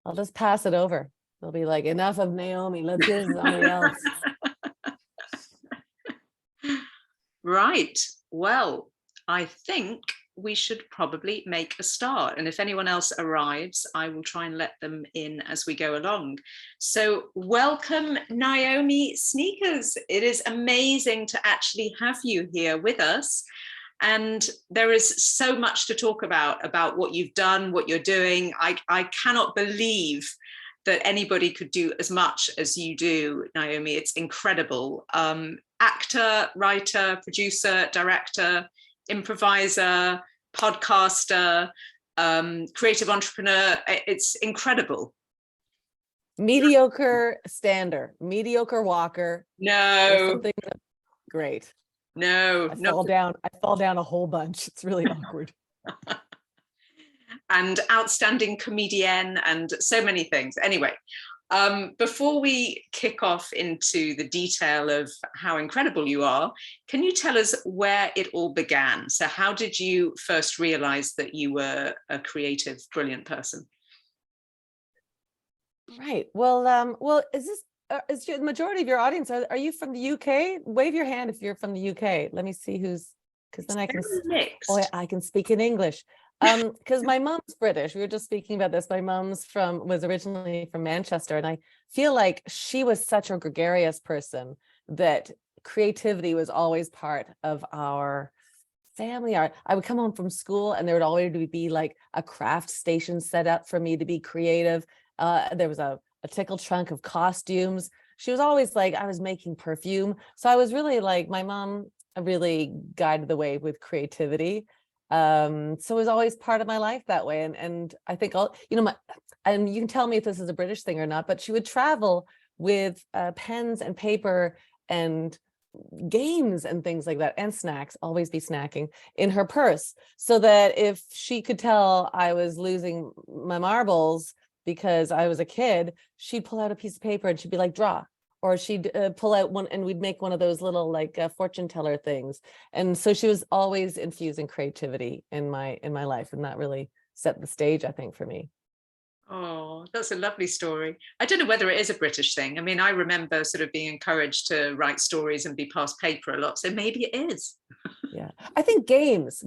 I'll just pass it over. They'll be like, enough of Naomi, let's hear somebody else. Right. Well, I think we should probably make a start. And if anyone else arrives, I will try and let them in as we go along. So welcome, Naomi Snieckus. It is amazing to actually have you here with us. And there is so much to talk about what you've done, what you're doing. I cannot believe that anybody could do as much as you do, Naomi. It's incredible. Actor, writer, producer, director, improviser, podcaster, creative entrepreneur. It's incredible. Mediocre stander, mediocre walker. No. Great. No. I fall down a whole bunch. It's really awkward. And outstanding comedian and so many things. Anyway, before we kick off into the detail of how incredible you are, can you tell us where it all began? So how did you first realize that you were a creative, brilliant person? Right. Well, is the majority of your audience, are you from the UK? Wave your hand if you're from the UK. Let me see who's, because then I can speak in English. Because my mom's British. We were just speaking about this. My mom's was originally from Manchester, and I feel like she was such a gregarious person that creativity was always part of our family. I would come home from school and there would always be like a craft station set up for me to be creative. There was a tickle trunk of costumes. She was always like, I was making perfume. So I was really like, my mom really guided the way with creativity. So it was always part of my life that way. And I think and you can tell me if this is a British thing or not, but she would travel with pens and paper and games and things like that, and snacks, always be snacking in her purse, so that if she could tell I was losing my marbles because I was a kid, she'd pull out a piece of paper and she'd be like, draw. Or she'd pull out one and we'd make one of those little like fortune teller things. And so she was always infusing creativity in my life. And that really set the stage, I think, for me. Oh, that's a lovely story. I don't know whether it is a British thing. I mean, I remember sort of being encouraged to write stories and be past paper a lot. So maybe it is. Yeah. I think games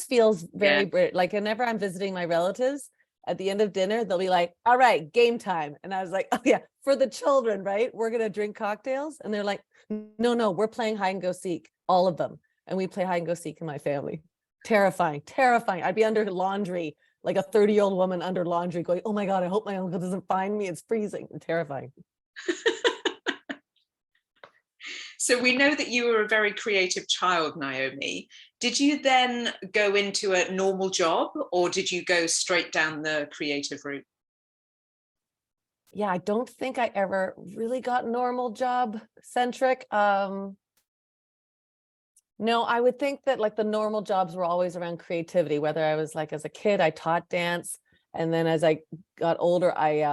feels very British. Like whenever I'm visiting my relatives, at the end of dinner, they'll be like, all right, game time. And I was like, oh yeah, for the children, right? We're going to drink cocktails. And they're like, no, we're playing hide and go seek, all of them. And we play hide and go seek in my family. Terrifying. I'd be under laundry, like a 30-year-old woman under laundry going, oh my God, I hope my uncle doesn't find me. It's freezing. Terrifying. So we know that you were a very creative child, Naomi. Did you then go into a normal job, or did you go straight down the creative route? Yeah, I don't think I ever really got normal job centric. No, I would think that like the normal jobs were always around creativity, whether I was like, as a kid, I taught dance. And then as I got older, I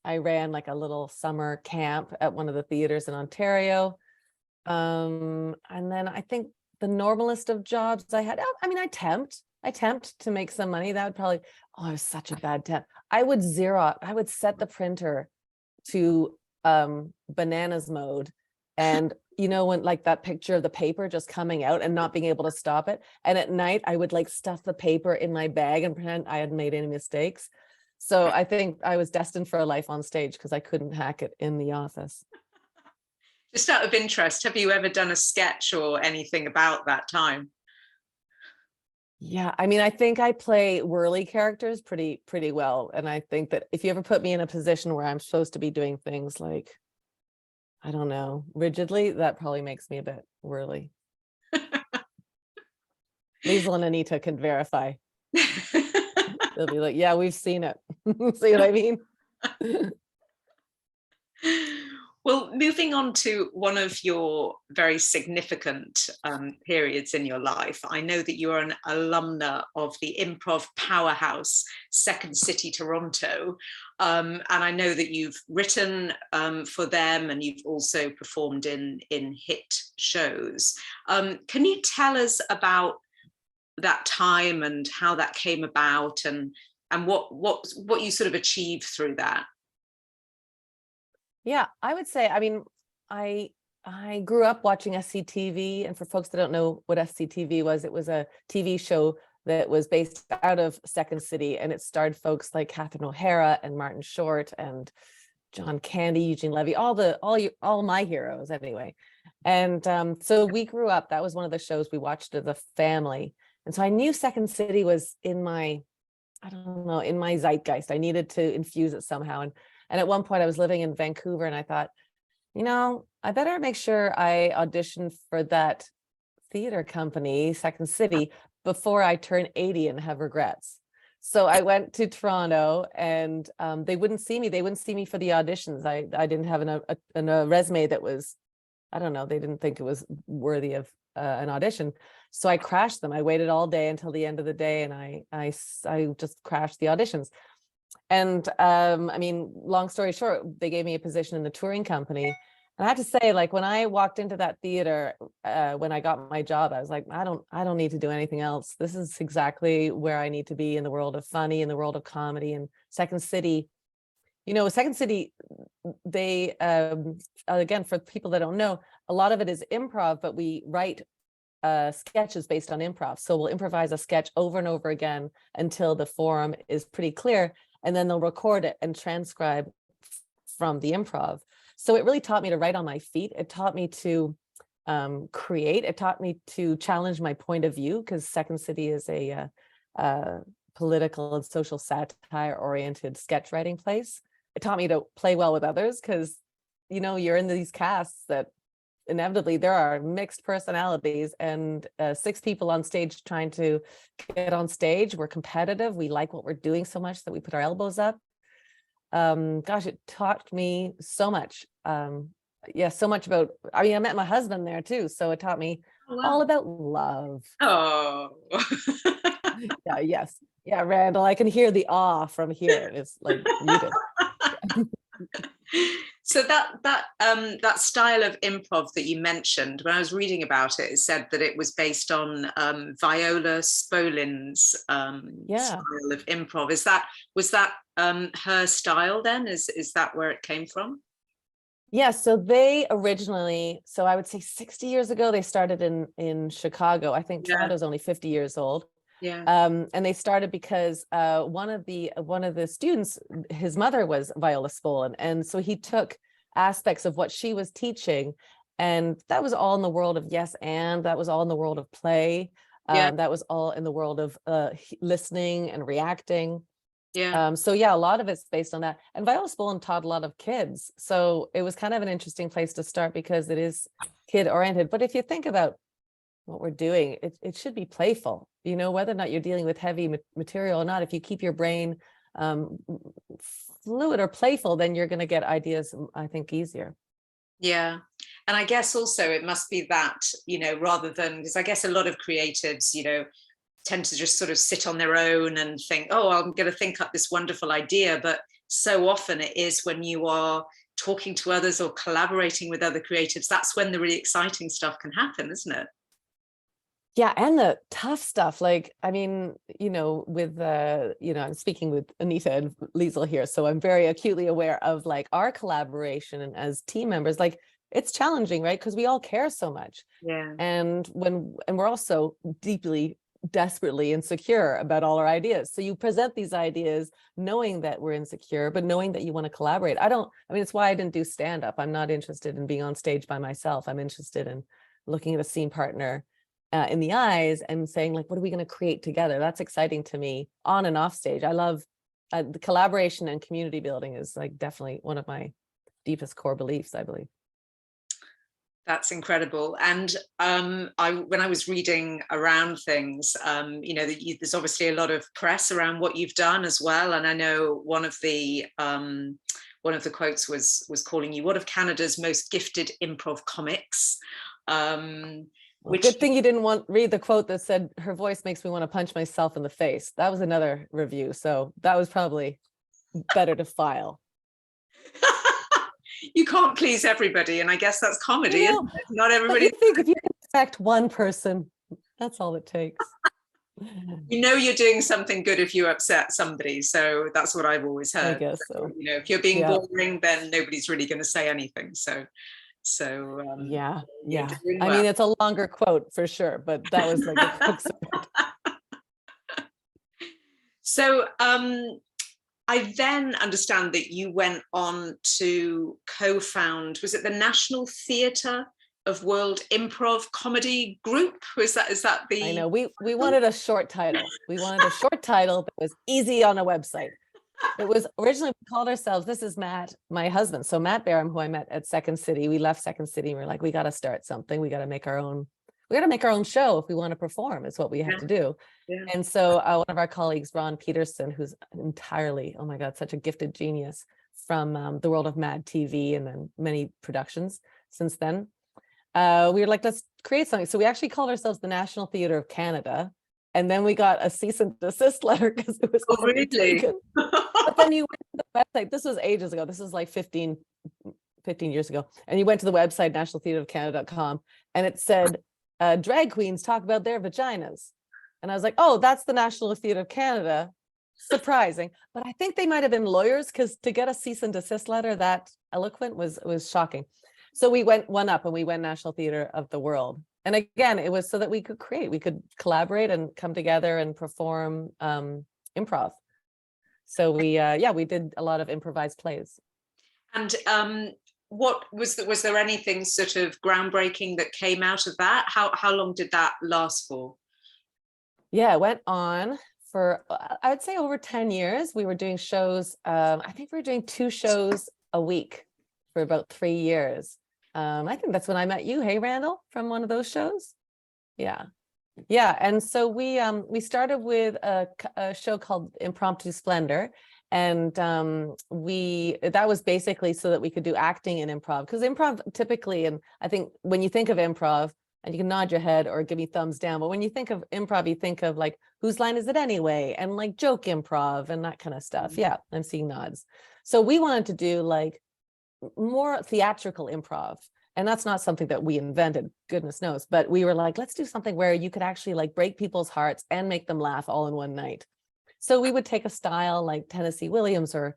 ran like a little summer camp at one of the theaters in Ontario. And then I think the normalest of jobs I had, I mean, I tempt to make some money. That would probably, I was such a bad temp. I would set the printer to bananas mode. And when like that picture of the paper just coming out and not being able to stop it. And at night I would like stuff the paper in my bag and pretend I hadn't made any mistakes. So I think I was destined for a life on stage because I couldn't hack it in the office. Just out of interest, have you ever done a sketch or anything about that time? Yeah, I mean, I think I play whirly characters pretty well. And I think that if you ever put me in a position where I'm supposed to be doing things like, I don't know, rigidly, that probably makes me a bit whirly. Liesl and Anita can verify. They'll be like, yeah, we've seen it. See what I mean? Well, moving on to one of your very significant periods in your life, I know that you are an alumna of the improv powerhouse, Second City Toronto. And I know that you've written for them and you've also performed in hit shows. Can you tell us about that time and how that came about and and what you sort of achieved through that. Yeah, I would say, I mean, I grew up watching SCTV, and for folks that don't know what SCTV was, it was a TV show that was based out of Second City, and it starred folks like Catherine O'Hara and Martin Short and John Candy, Eugene Levy, all my heroes anyway. And so we grew up, that was one of the shows we watched as a family. And so I knew Second City was in my, I don't know, in my zeitgeist. I needed to infuse it somehow. And at one point I was living in Vancouver, and I thought, you know, I better make sure I audition for that theater company, Second City, before I turn 80 and have regrets. So I went to Toronto, and they wouldn't see me. They wouldn't see me for the auditions. I didn't have a resume that was, I don't know, they didn't think it was worthy of an audition. So I crashed them. I waited all day until the end of the day, and I just crashed the auditions. And I mean, long story short, they gave me a position in the touring company. And I have to say, like, when I walked into that theater, when I got my job, I was like, I don't need to do anything else. This is exactly where I need to be in the world of funny, in the world of comedy. And Second City, you know, Second City, they, again, for people that don't know, a lot of it is improv, but we write sketches based on improv. So we'll improvise a sketch over and over again until the form is pretty clear. And then they'll record it and transcribe from the improv. So it really taught me to write on my feet. It taught me to create. It taught me to challenge my point of view, because Second City is a political and social satire oriented sketch writing place. It taught me to play well with others, because, you know, you're in these casts that inevitably there are mixed personalities, and 6 people on stage trying to get on stage. We're competitive. We like what we're doing so much that we put our elbows up. Gosh, it taught me so much. So much about, I mean, I met my husband there too. So it taught me all about love. Oh. Yeah, yes. Yeah, Randall, I can hear the awe from here. It's like muted. So that style of improv that you mentioned, when I was reading about it, it said that it was based on Viola Spolin's style of improv. Was that her style then? Is that where it came from? Yeah, so they originally, so I would say 60 years ago, they started in Chicago. I think Toronto's only 50 years old. Yeah. And they started because one of the students, his mother was Viola Spolin, and so he took aspects of what she was teaching, and that was all in the world of yes and, that was all in the world of play. That was all in the world of listening and reacting. So yeah, a lot of it's based on that. And Viola Spolin taught a lot of kids, so it was kind of an interesting place to start because it is kid oriented. But if you think about what we're doing, it should be playful, you know, whether or not you're dealing with heavy material or not. If you keep your brain fluid or playful, then you're going to get ideas, I think, easier. Yeah. And I guess also it must be that, you know, rather than, because I guess a lot of creatives, you know, tend to just sort of sit on their own and think, oh, I'm going to think up this wonderful idea. But so often it is when you are talking to others or collaborating with other creatives, that's when the really exciting stuff can happen, isn't it? Yeah, and the tough stuff, like, I mean, you know, with you know, I'm speaking with Anita and Liesl here, so I'm very acutely aware of like our collaboration and as team members, like it's challenging, right? Because we all care so much. Yeah. And we're also deeply, desperately insecure about all our ideas. So you present these ideas knowing that we're insecure, but knowing that you want to collaborate. I mean, it's why I didn't do stand-up. I'm not interested in being on stage by myself. I'm interested in looking at a scene partner in the eyes and saying, like, what are we going to create together? That's exciting to me on and off stage. I love the collaboration and community building is like definitely one of my deepest core beliefs, I believe. That's incredible. And when I was reading around things, you know, there's obviously a lot of press around what you've done as well. And I know one of the quotes was calling you one of Canada's most gifted improv comics. Good thing you didn't read the quote that said her voice makes me want to punch myself in the face. That was another review, so that was probably better to file. You can't please everybody, and I guess that's comedy, you know, isn't it? Not everybody. You think if you can affect one person, that's all it takes. You know you're doing something good if you upset somebody. So that's what I've always heard. I guess so. You know, if you're being Yeah. boring, then nobody's really going to say anything. Yeah. you're Yeah. doing I well. mean, it's a longer quote for sure, but that was like the crux of it. So I then understand that you went on to co-found, was it the National Theatre of World Improv Comedy Group? Is that the? I know we wanted a short title. We wanted a short title that was easy on a website. It was originally, we called ourselves, this is Matt, my husband. So Matt Barham, who I met at Second City, we left Second City. And we're like, we got to start something. We got to make our own show if we want to perform, is what we have to do. Yeah. And so one of our colleagues, Ron Peterson, who's entirely, oh my God, such a gifted genius from the world of Mad TV and then many productions since then. We were like, let's create something. So we actually called ourselves the National Theatre of Canada. And then we got a cease and desist letter because it was really taken. But then you went to the website. This was ages ago. This is like 15 years ago. And you went to the website, nationaltheatreofcanada.com, and it said, drag queens talk about their vaginas. And I was like, oh, that's the National Theatre of Canada. Surprising. But I think they might have been lawyers, because to get a cease and desist letter that eloquent was shocking. So we went one up and we went National Theatre of the World. And again, it was so that we could collaborate and come together and perform improv. So we did a lot of improvised plays. And what was there anything sort of groundbreaking that came out of that? How long did that last for? Yeah, it went on for, I would say, over 10 years. We were doing shows. I think we were doing 2 shows a week for about 3 years. I think that's when I met you. Hey, Randall, from one of those shows. Yeah. And so we started with a show called Impromptu Splendor. And that was basically so that we could do acting in improv, because improv typically, and I think when you think of improv, and you can nod your head or give me thumbs down, but when you think of improv, you think of like, whose line is it anyway? And like joke improv and that kind of stuff. Yeah, I'm seeing nods. So we wanted to do like more theatrical improv. And that's not something that we invented, goodness knows, but we were like, let's do something where you could actually like break people's hearts and make them laugh all in one night. So we would take a style like Tennessee Williams or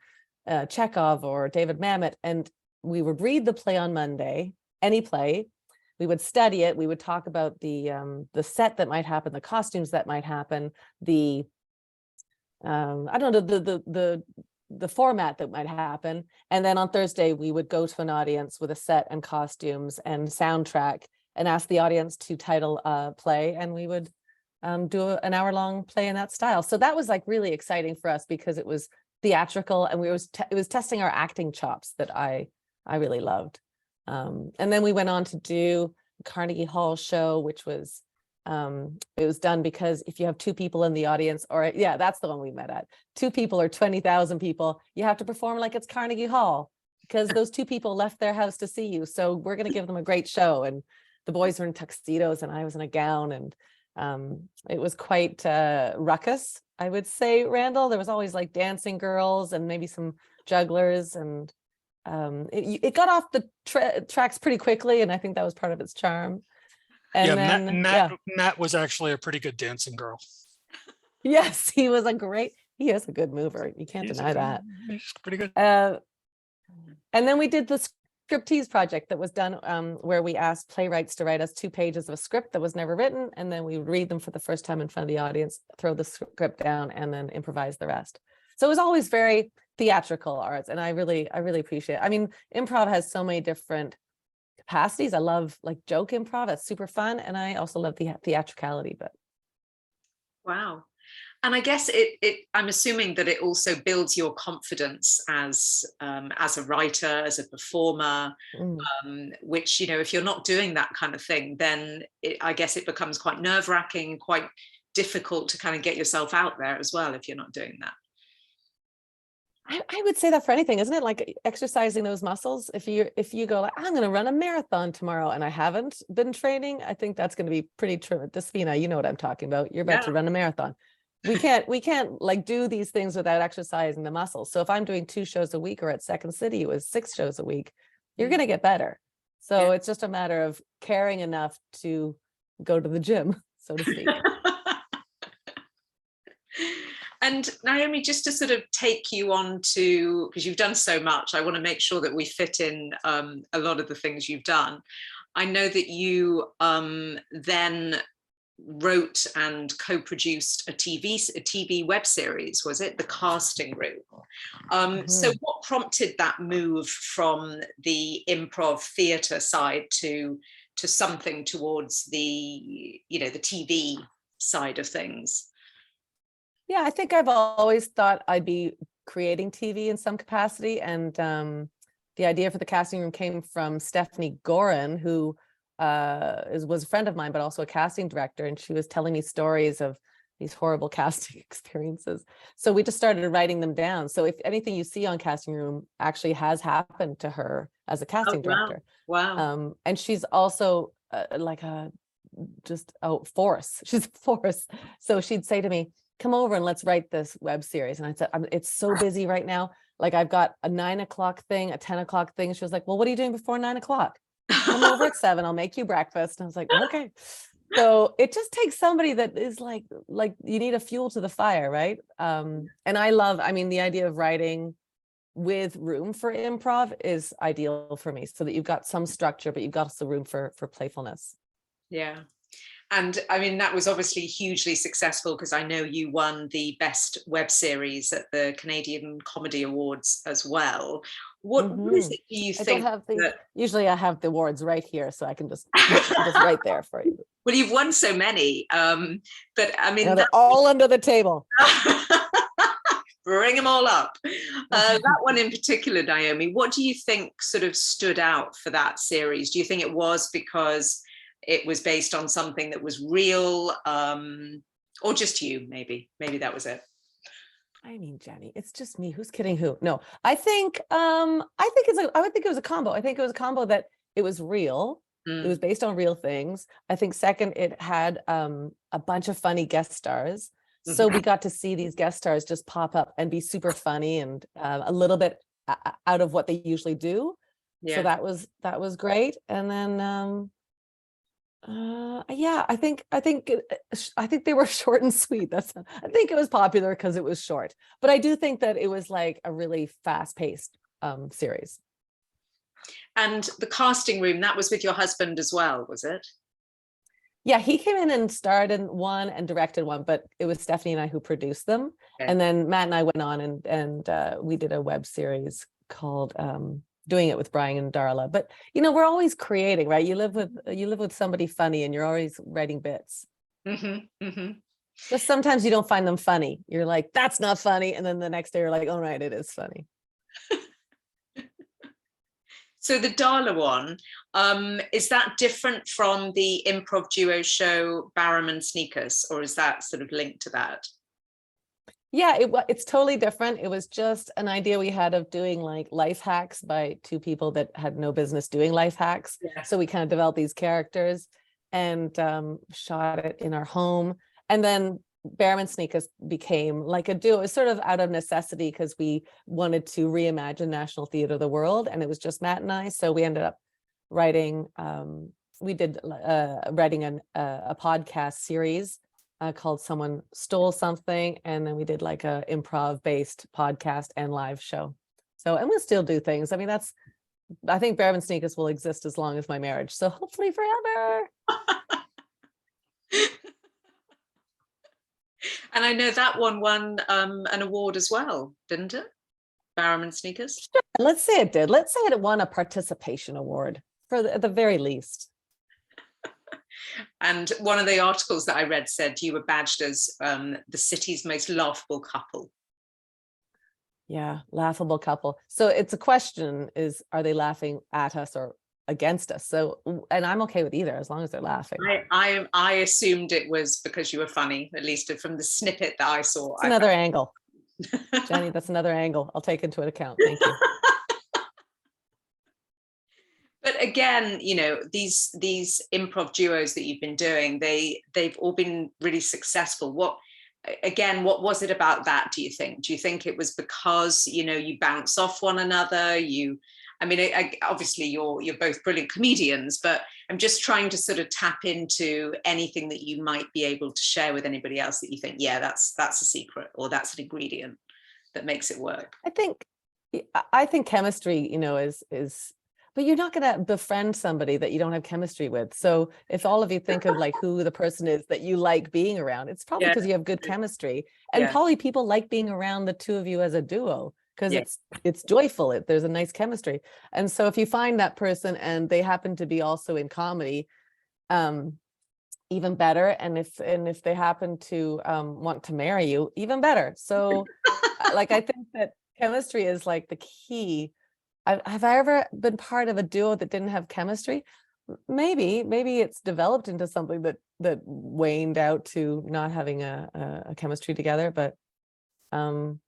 Chekhov or David Mamet, and we would read the play on Monday, any play. We would study it. We would talk about the set that might happen, the costumes that might happen, the I don't know, the format that might happen. And then on Thursday, we would go to an audience with a set and costumes and soundtrack and ask the audience to title a play, and we would do an hour-long play in that style. So that was like really exciting for us because it was theatrical, and it was testing our acting chops that I really loved. And then we went on to do Carnegie Hall show, which was it was done because if you have 2 people in the audience, or that's the one we met at, 2 people or 20,000 people, you have to perform like it's Carnegie Hall, because those 2 people left their house to see you. So we're going to give them a great show. And the boys were in tuxedos and I was in a gown, and it was quite ruckus, I would say, Randall. There was always like dancing girls and maybe some jugglers, and it got off the tracks pretty quickly, and I think that was part of its charm. And Matt was actually a pretty good dancing girl. Yes, he is a good mover. You can't deny that. He's pretty good. And then we did the Scriptease project that was done where we asked playwrights to write us 2 pages of a script that was never written, and then we would read them for the first time in front of the audience, throw the script down, and then improvise the rest. So it was always very theatrical arts, and I really appreciate it. I mean, improv has so many different capacities. I love like joke improv. That's super fun. And I also love the theatricality, but. Wow. And I guess I'm assuming that it also builds your confidence as a writer, as a performer, which, you know, if you're not doing that kind of thing, then I guess it becomes quite nerve-wracking, quite difficult to kind of get yourself out there as well if you're not doing that. I would say that for anything, isn't it? Like exercising those muscles. If you go like, I'm going to run a marathon tomorrow and I haven't been training, I think that's going to be pretty true. Despina, you know what I'm talking about. You're about to run a marathon. We can't like do these things without exercising the muscles. So if I'm doing 2 shows a week, or at Second City it was 6 shows a week, you're going to get better. So it's just a matter of caring enough to go to the gym, so to speak. And Naomi, just to sort of take you on to, because you've done so much, I want to make sure that we fit in a lot of the things you've done. I know that you then wrote and co-produced a TV web series, was it? The Casting Room. So what prompted that move from the improv theatre side to something towards the, you know, the TV side of things? Yeah, I think I've always thought I'd be creating TV in some capacity. And the idea for the casting room came from Stephanie Gorin, who was a friend of mine, but also a casting director. And she was telling me stories of these horrible casting experiences. So we just started writing them down. So if anything you see on Casting Room actually has happened to her as a casting director. Wow. And she's also force. She's a force. So she'd say to me, come over and let's write this web series. And I said, it's so busy right now. Like I've got a 9 o'clock thing, a 10 o'clock thing. She was like, well, what are you doing before 9 o'clock? Come over at 7, I'll make you breakfast. And I was like, okay. So it just takes somebody that is like you need a fuel to the fire, right? And the idea of writing with room for improv is ideal for me, so that you've got some structure, but you've got some room for playfulness. Yeah. And I mean, that was obviously hugely successful, because I know you won the best web series at the Canadian Comedy Awards as well. What is it, do you think? Usually I have the awards right here, so I can just right there for you. Well, you've won so many, but I mean, they're all under the table. Bring them all up. That one in particular, Naomi, what do you think sort of stood out for that series? Do you think it was because it was based on something that was real, or just you? Maybe that was it. I mean, Jennie, it's just me. Who's kidding who? No, I think I would think it was a combo. I think it was a combo that it was real. It was based on real things. I think second, it had a bunch of funny guest stars. So we got to see these guest stars just pop up and be super funny and a little bit out of what they usually do. Yeah. So that was great. And then I think they were short and sweet. I think it was popular because it was short. But I do think that it was like a really fast-paced series. And the Casting Room, that was with your husband as well, was it? Yeah, he came in and starred in one and directed one, but it was Stephanie and I who produced them. Okay. And then Matt and I went on and we did a web series called Doing It with Brian and Darla. But we're always creating, right? You live with somebody funny and you're always writing bits. Just sometimes you don't find them funny. You're like, that's not funny. And then the next day you're like, oh, right, it is funny. So the Darla one, is that different from the improv duo show Naomi Snieckus, or is that sort of linked to that? Yeah, it's totally different. It was just an idea we had of doing like life hacks by two people that had no business doing life hacks. Yeah. So we kind of developed these characters and shot it in our home. And then Naomi Snieckus became like a duo. It was sort of out of necessity because we wanted to reimagine National Theatre of the World, and it was just Matt and I. So we ended up writing. Writing a podcast series called "Someone Stole Something," and then we did like a improv-based podcast and live show. So, and we'll still do things. I mean, I think Naomi Snieckus will exist as long as my marriage. So hopefully forever. And I know that one won an award as well, didn't it? Naomi Snieckus? Sure. Let's say it did. Let's say it won a participation award at the very least. And one of the articles that I read said you were badged as the city's most laughable couple. Yeah, laughable couple. So it's a question are they laughing at us or against us? So, and I'm okay with either as long as they're laughing. I assumed it was because you were funny, at least from the snippet that I saw. That's another angle. Jennie, that's another angle I'll take into account. Thank you. But again, these improv duos that you've been doing, they've all been really successful. again, what was it about that, do you think? Do you think it was because, you know, you bounce off one another? I mean, obviously you're both brilliant comedians, but I'm just trying to sort of tap into anything that you might be able to share with anybody else that you think, yeah, that's a secret, or that's an ingredient that makes it work. I think chemistry, you know, is, but you're not going to befriend somebody that you don't have chemistry with. So if all of you think of like who the person is that you like being around, it's probably because you have good chemistry, and probably people like being around the two of you as a duo because it's joyful. There's a nice chemistry. And so if you find that person and they happen to be also in comedy, even better. And if they happen to want to marry you, even better. So like, I think that chemistry is like the key. Have I ever been part of a duo that didn't have chemistry? Maybe it's developed into something that waned out to not having a chemistry together. But and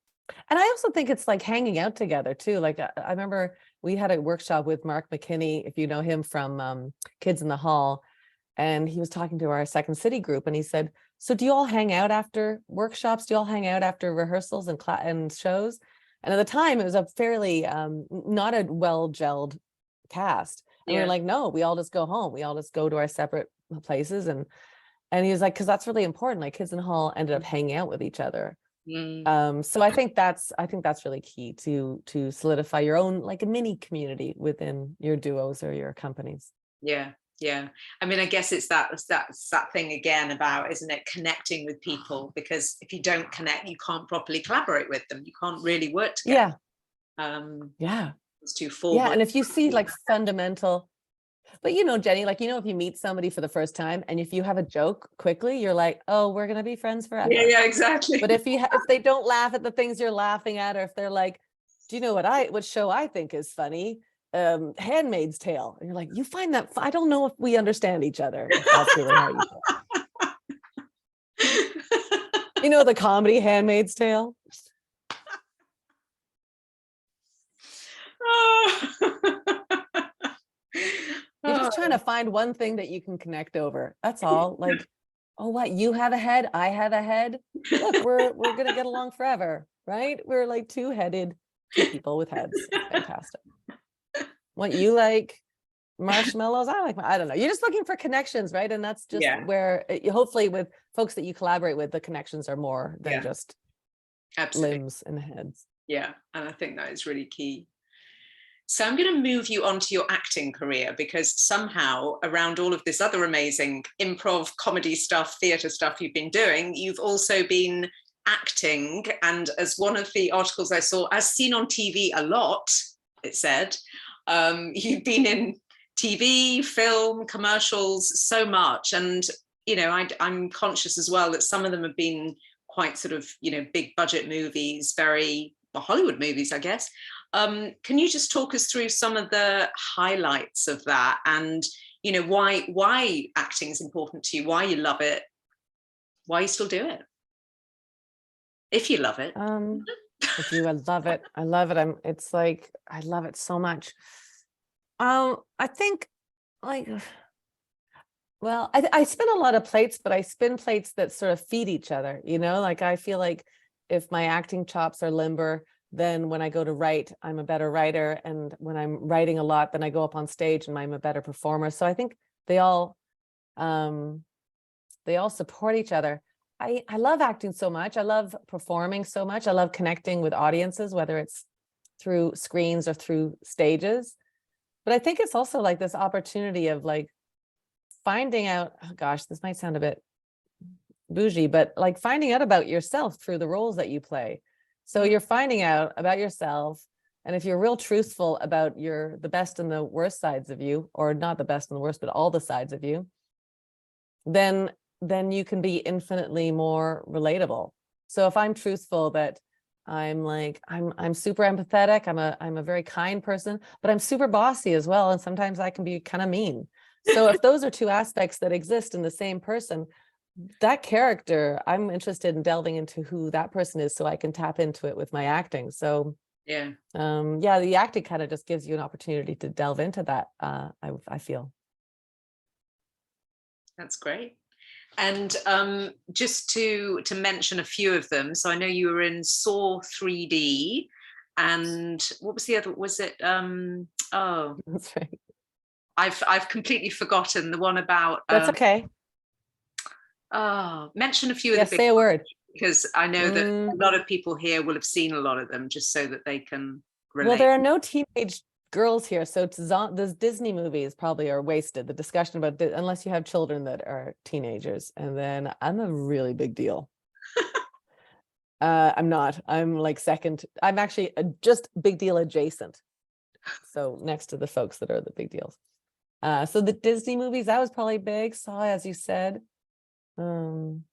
I also think it's like hanging out together too. Like I remember we had a workshop with Mark McKinney, if you know him from Kids in the Hall, and he was talking to our Second City group, and he said, "So do you all hang out after workshops? Do you all hang out after rehearsals and shows?" And at the time, it was a fairly not a well-gelled cast. And we were like, no, we all just go home. We all just go to our separate places. And he was like, because that's really important. Like Kids in the Hall ended up hanging out with each other. So I think that's really key to solidify your own like a mini community within your duos or your companies. Yeah. I mean, I guess it's that thing again about, isn't it, connecting with people, because if you don't connect, you can't properly collaborate with them. You can't really work together. It's too full. And if you see like fundamental, but you know, Jenny, like, you know, if you meet somebody for the first time and if you have a joke quickly, you're like, oh, we're going to be friends forever. Yeah, exactly. But if they don't laugh at the things you're laughing at, or if they're like, do you know what show I think is funny? Handmaid's Tale, and you're like, you find that I don't know if we understand each other. That's really how you feel. You know the comedy Handmaid's Tale? You're just trying to find one thing that you can connect over. That's all. Like, oh, what, you have a head, I have a head. Look, we're gonna get along forever, right? We're like two people with heads. It's fantastic. What, you like marshmallows? I don't know. You're just looking for connections, right? And that's just where hopefully with folks that you collaborate with, the connections are more than just limbs and heads. Yeah, and I think that is really key. So I'm going to move you on to your acting career, because somehow around all of this other amazing improv, comedy stuff, theatre stuff you've been doing, you've also been acting. And as one of the articles I saw, as seen on TV a lot, it said, you've been in TV, film, commercials, so much. And, you know, I'm conscious as well that some of them have been quite sort of, you know, big budget movies, Hollywood movies, I guess. Can you just talk us through some of the highlights of that, and, you know, why acting is important to you, why you love it, why you still do it, if you love it? I love it. I love it. It's like, I love it so much. I think like, well, I spin a lot of plates, but I spin plates that sort of feed each other, you know, like I feel like if my acting chops are limber, then when I go to write, I'm a better writer. And when I'm writing a lot, then I go up on stage and I'm a better performer. So I think they all support each other. I love acting so much. I love performing so much. I love connecting with audiences, whether it's through screens or through stages. But I think it's also like this opportunity of like finding out, oh gosh, this might sound a bit bougie, but like finding out about yourself through the roles that you play. So you're finding out about yourself. And if you're real truthful about the best and the worst sides of you, or not the best and the worst, but all the sides of you, then you can be infinitely more relatable. So if I'm truthful that I'm super empathetic, I'm a very kind person, but I'm super bossy as well. And sometimes I can be kind of mean. So if those are two aspects that exist in the same person, that character, I'm interested in delving into who that person is so I can tap into it with my acting. So the acting kind of just gives you an opportunity to delve into that. I feel. That's great. And just to mention a few of them. So I know you were in Saw 3D, and what was the other? Was it? Oh, That's right. I've completely forgotten the one about. That's okay. Oh, mention a few of Yes, the big say a word. because I know that a lot of people here will have seen a lot of them, just so that they can relate. Well, there are no teenage girls here, so those Disney movies probably are wasted. The discussion about unless you have children that are teenagers, and then I'm a really big deal. I'm not. I'm like second. I'm actually just big deal adjacent. So next to the folks that are the big deals. So the Disney movies, that was probably big. Saw, as you said. Trying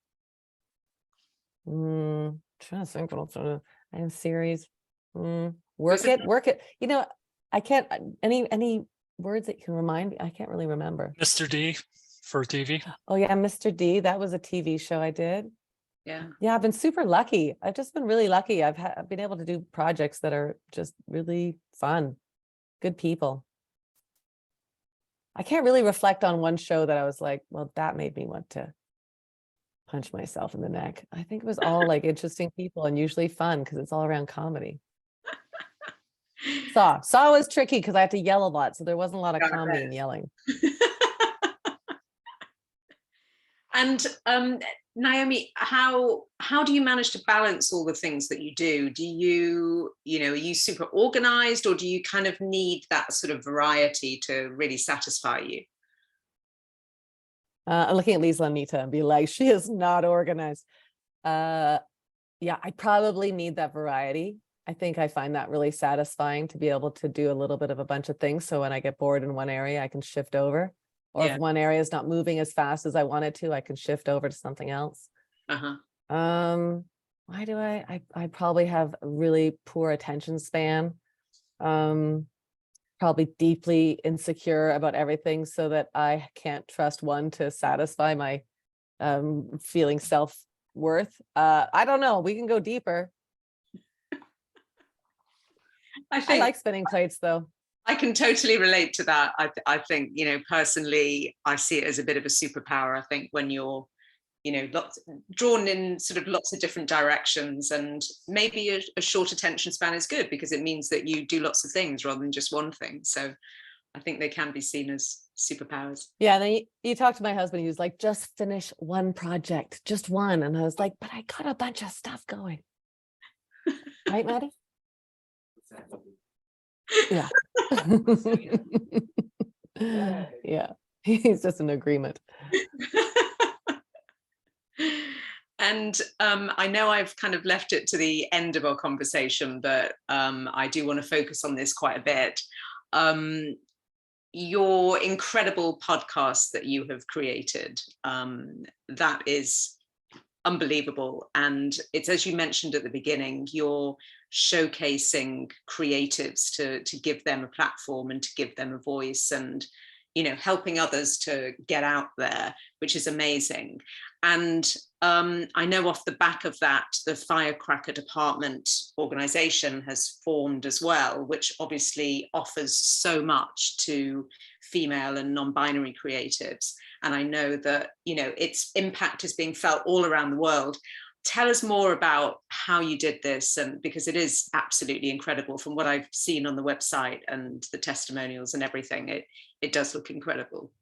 to think what else. I have series. Work it. You know, I can't. Any words that you can remind me? I can't really remember. Mr. D for TV. Oh yeah, Mr. D. That was a TV show I did. Yeah. Yeah, I've been super lucky. I've just been really lucky. I've been able to do projects that are just really fun. Good people. I can't really reflect on one show that I was like, well, that made me want to punch myself in the neck. I think it was all like interesting people and usually fun because it's all around comedy. Saw was tricky because I had to yell a lot, so there wasn't a lot of comedy and yelling. And Naomi, how do you manage to balance all the things that you do? Do you, are you super organized, or do you kind of need that sort of variety to really satisfy you? I'm looking at Lisa Anita and be like, she is not organized. Yeah, I probably need that variety. I think I find that really satisfying to be able to do a little bit of a bunch of things. So when I get bored in one area, I can shift over. Or if one area is not moving as fast as I want it to, I can shift over to something else. Why do I probably have a really poor attention span. Probably deeply insecure about everything, so that I can't trust one to satisfy my feeling self-worth. I don't know. We can go deeper. I like spinning plates though. I can totally relate to that. I think, personally, I see it as a bit of a superpower. I think when you're, drawn in sort of lots of different directions, and maybe a short attention span is good because it means that you do lots of things rather than just one thing. So I think they can be seen as superpowers. Yeah. And then you talk to my husband, he was like, just finish one project, just one. And I was like, but I got a bunch of stuff going. Right, Maddie? Yeah. Yeah, he's just in agreement. And I know I've kind of left it to the end of our conversation, but I do want to focus on this quite a bit. Your incredible podcast that you have created, that is unbelievable. And it's, as you mentioned at the beginning, you're showcasing creatives to give them a platform and to give them a voice, and helping others to get out there, which is amazing. And I know off the back of that, the Firecracker Department organization has formed as well, which obviously offers so much to female and non-binary creatives. And I know that, its impact is being felt all around the world. Tell us more about how you did this, and because it is absolutely incredible from what I've seen on the website and the testimonials and everything. It does look incredible.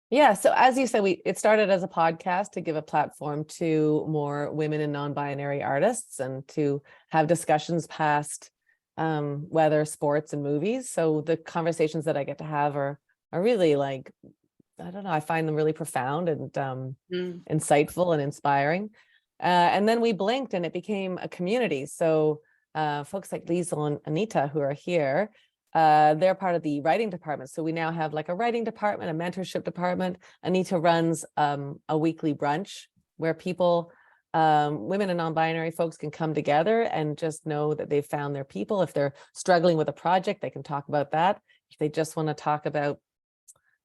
Yeah. So as you said, it started as a podcast to give a platform to more women and non-binary artists, and to have discussions past whether sports and movies. So the conversations that I get to have are really like, I don't know, I find them really profound and insightful and inspiring. And then we blinked and it became a community. So folks like Lisa and Anita, who are here, they're part of the writing department. So we now have like a writing department, a mentorship department. Anita runs a weekly brunch where people, women and non-binary folks, can come together and just know that they've found their people. If they're struggling with a project, they can talk about that. If they just want to talk about,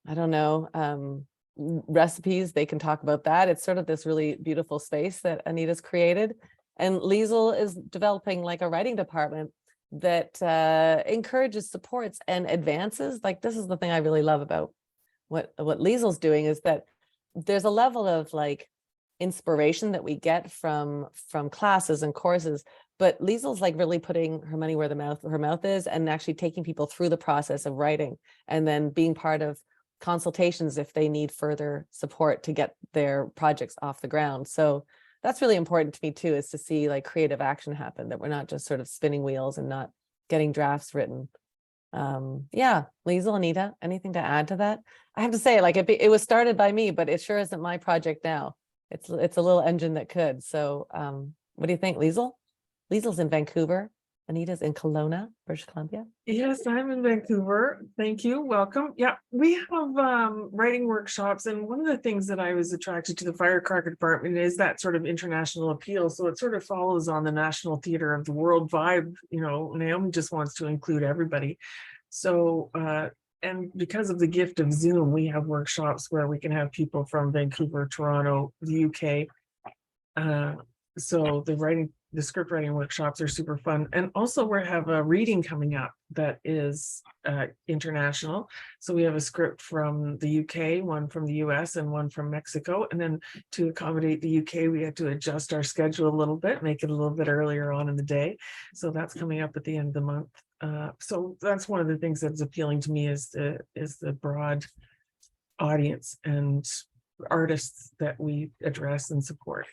I don't know, recipes, they can talk about that. It's sort of this really beautiful space that Anita's created. And Liesl is developing like a writing department that encourages, supports, and advances. Like, this is the thing I really love about what Liesl's doing, is that there's a level of like inspiration that we get from classes and courses, but Liesel's like really putting her money where her mouth is, and actually taking people through the process of writing, and then being part of consultations if they need further support to get their projects off the ground. So that's really important to me too, is to see like creative action happen, that we're not just sort of spinning wheels and not getting drafts written. Yeah, Liesel, Anita, anything to add to that? I have to say, like, it was started by me, but it sure isn't my project now. It's a little engine that could. So what do you think, Liesel? Liesel's in Vancouver. Anita's in Kelowna, British Columbia. Yes, I'm in Vancouver. Thank you. Welcome. Yeah, we have writing workshops, and one of the things that I was attracted to the Firecracker department is that sort of international appeal. So it sort of follows on the National Theatre of the World vibe. You know, Naomi just wants to include everybody. So and because of the gift of Zoom, we have workshops where we can have people from Vancouver, Toronto, the UK. So the script writing workshops are super fun. And also we have a reading coming up that is international. So we have a script from the UK, one from the US, and one from Mexico. And then to accommodate the UK, we had to adjust our schedule a little bit, make it a little bit earlier on in the day. So that's coming up at the end of the month. So that's one of the things that's appealing to me, is the broad audience and artists that we address and support.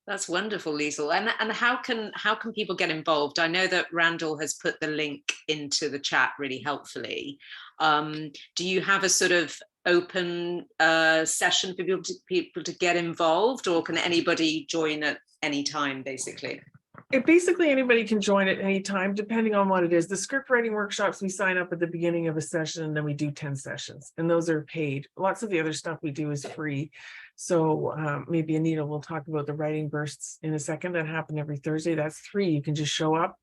That's wonderful, Liesel. And how can people get involved? I know that Randall has put the link into the chat really helpfully. Do you have a sort of open session for people to get involved, or can anybody join at any time, basically? Basically, anybody can join at any time, depending on what it is. The script writing workshops, we sign up at the beginning of a session, and then we do 10 sessions, and those are paid. Lots of the other stuff we do is free. So maybe Anita will talk about the writing bursts in a second that happen every Thursday. That's free. You can just show up.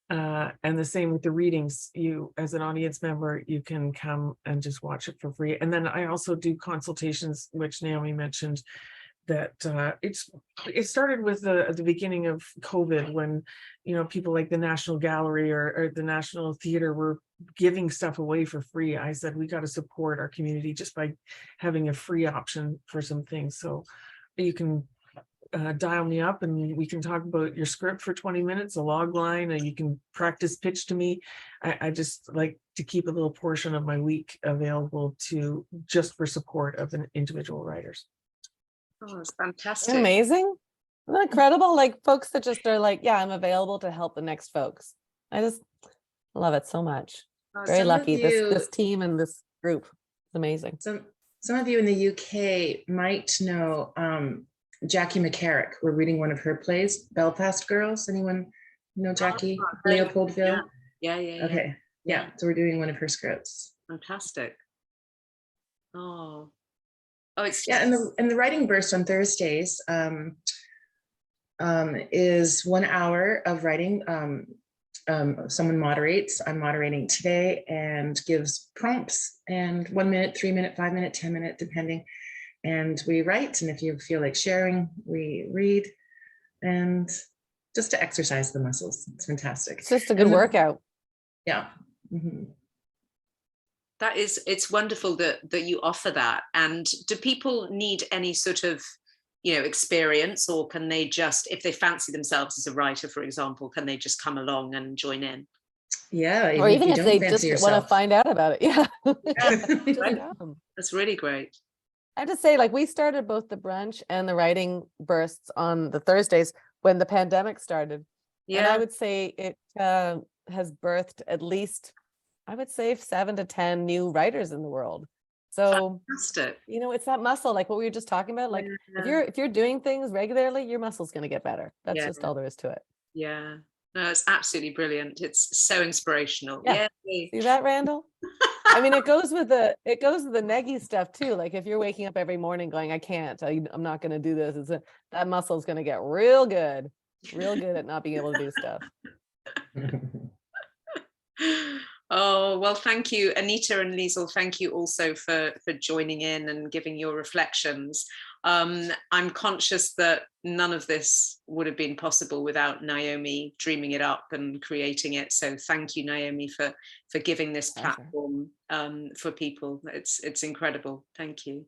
And the same with the readings. You, as an audience member, you can come and just watch it for free. And then I also do consultations, which Naomi mentioned, that it started with the beginning of COVID, when, you know, people like the National Gallery or the National Theatre were giving stuff away for free. I said, we got to support our community just by having a free option for some things. So you can dial me up and we can talk about your script for 20 minutes, a log line, and you can practice pitch to me. I just like to keep a little portion of my week available to just for support of an individual writers. Oh, it's fantastic. Isn't it amazing? Isn't that incredible? Like folks that just are like, yeah, I'm available to help the next folks. I just love it so much. Very lucky. This team and this group. It's amazing. Some of you in the UK might know Jackie McCarrick. We're reading one of her plays, Belfast Girls. Anyone know Jackie? Leopoldville? Yeah. Okay. Yeah. So we're doing one of her scripts. Fantastic. Oh, it's and the writing burst on Thursdays is 1 hour of writing. Someone moderates. I'm moderating today, and gives prompts, and 1 minute, 3 minute, 5 minute, 10 minute, depending. And we write, and if you feel like sharing, we read, and just to exercise the muscles. It's fantastic. It's just a good workout. Yeah. Mm-hmm. It's wonderful that you offer that. And do people need any sort of, experience, or can they just, if they fancy themselves as a writer, for example, can they just come along and join in? Yeah. Or even if they just want to find out about it. Yeah. That's really great. I have to say, like, we started both the brunch and the writing bursts on the Thursdays when the pandemic started. Yeah. And I would say it has birthed at least, I would say 7 to 10 new writers in the world. So, fantastic. It's that muscle, like what we were just talking about. Like if you're doing things regularly, your muscle's going to get better. That's just all there is to it. Yeah. No, it's absolutely brilliant. It's so inspirational. Yeah. See that, Randall? I mean, it goes with the neggy stuff too. Like if you're waking up every morning going, I can't, I'm not going to do this. That muscle's going to get real good at not being able to do stuff. Oh, well, thank you, Anita and Liesel. Thank you also for joining in and giving your reflections. I'm conscious that none of this would have been possible without Naomi dreaming it up and creating it. So thank you, Naomi, for giving this platform for people. It's incredible. Thank you.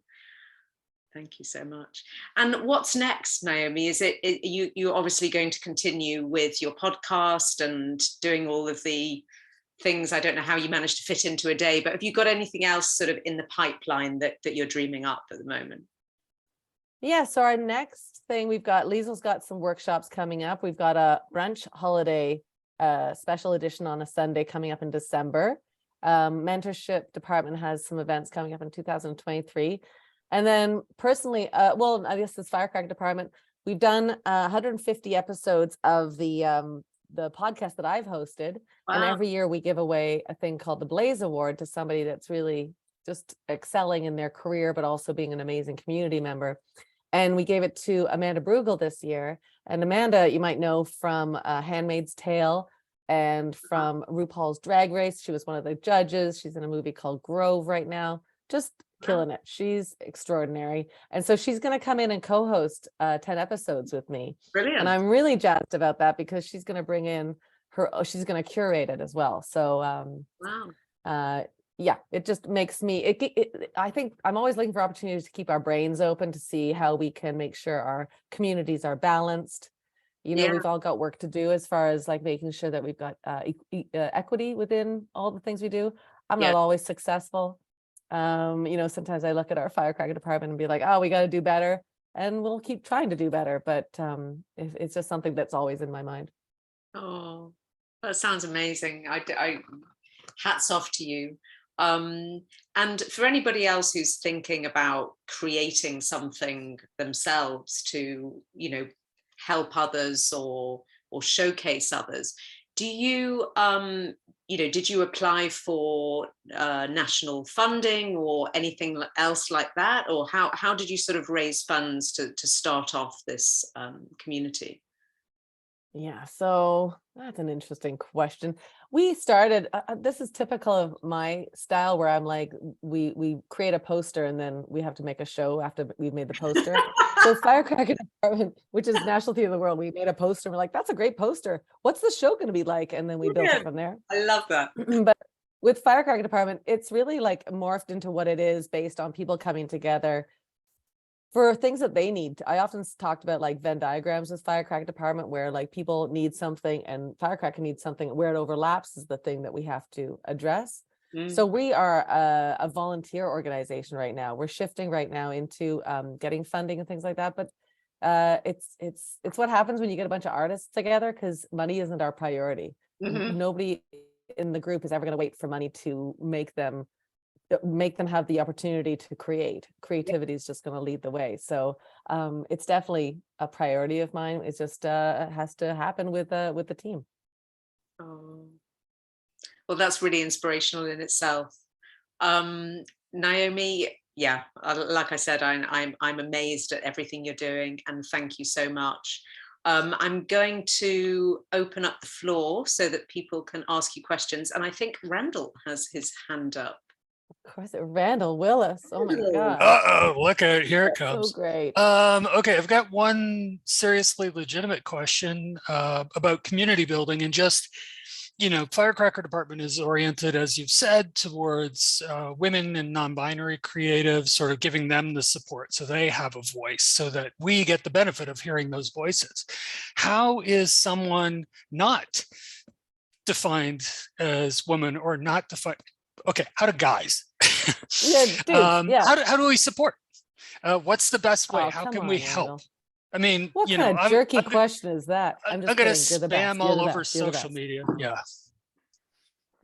Thank you so much. And what's next, Naomi? Is it you're obviously going to continue with your podcast and doing all of the things? I don't know how you manage to fit into a day, but have you got anything else sort of in the pipeline that you're dreaming up at the moment? Yeah, so our next thing, Liesel's got some workshops coming up. We've got a brunch holiday special edition on a Sunday coming up in December. Mentorship department has some events coming up in 2023. And then personally, well, I guess this Firecracker department, we've done 150 episodes of the podcast that I've hosted. Wow. And every year we give away a thing called the Blaze Award to somebody that's really just excelling in their career, but also being an amazing community member. And we gave it to Amanda Brugel this year. And Amanda, you might know from Handmaid's Tale and from RuPaul's Drag Race. She was one of the judges. She's in a movie called Grove right now. Just killing it. She's extraordinary. And so she's going to come in and co-host 10 episodes with me. Brilliant. And I'm really jazzed about that because she's going to bring in she's going to curate it as well. So wow. Yeah, it just makes me, I think I'm always looking for opportunities to keep our brains open to see how we can make sure our communities are balanced. You know, we've all got work to do as far as like making sure that we've got equity within all the things we do. I'm not always successful. You know, sometimes I look at our Firecracker department and be like, oh, we got to do better, and we'll keep trying to do better. But it's just something that's always in my mind. Oh, that sounds amazing. I hats off to you. And for anybody else who's thinking about creating something themselves to, you know, help others or showcase others, do you, you know, did you apply for national funding or anything else like that? Or how did you sort of raise funds to start off this community? Yeah, so that's an interesting question. We started, this is typical of my style where I'm like, we create a poster and then we have to make a show after we've made the poster. So Firecracker department, which is National Theatre of the World, we made a poster and we're like, that's a great poster. What's the show going to be like? And then we built it from there. I love that. But with Firecracker department, it's really like morphed into what it is based on people coming together for things that they need. I often talked about like Venn diagrams with Firecracker department where like people need something and Firecracker needs something. Where it overlaps is the thing that we have to address. So we are a volunteer organization right now. We're shifting right now into getting funding and things like that. But it's what happens when you get a bunch of artists together, because money isn't our priority. Nobody in the group is ever going to wait for money to make them have the opportunity to create. Creativity is just going to lead the way. So it's definitely a priority of mine. It's just has to happen with the team. Oh, well, that's really inspirational in itself. Naomi, yeah, like I said, I'm amazed at everything you're doing, and thank you so much. I'm going to open up the floor so that people can ask you questions, and I think Randall has his hand up. Of course, Randall Willis. Oh my God. Uh-oh, look out, here it comes. So great. Okay, I've got one seriously legitimate question about community building, and just, you know, Firecracker department is oriented, as you've said, towards women and non-binary creatives, sort of giving them the support so they have a voice, so that we get the benefit of hearing those voices. How is someone not defined as woman or not defined? Okay, how do guys? How do we support? What's the best way? How can we help? Randall. I mean, what kind of jerky question is that? I'm going to spam all over social media. Yeah.